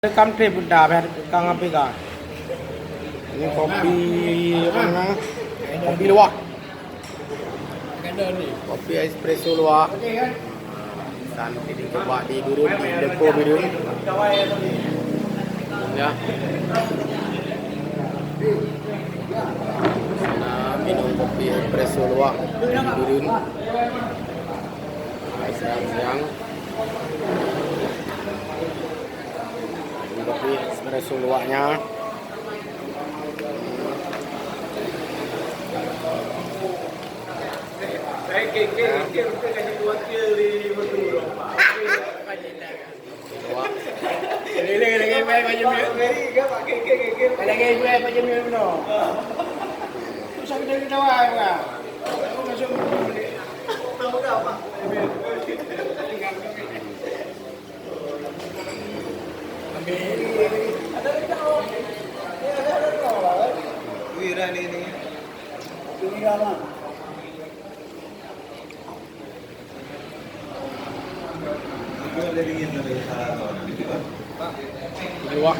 Welcome trip dah kang apa kah? Ini kopi apa namanya? Kopi luwak. Kopi espresso luwak. Nanti dicoba di Birun, di depo Birun. Ya. Sana minum kopi espresso luwak di Birun. Siang-siang. Kopi espresso luwaknya. Luwak.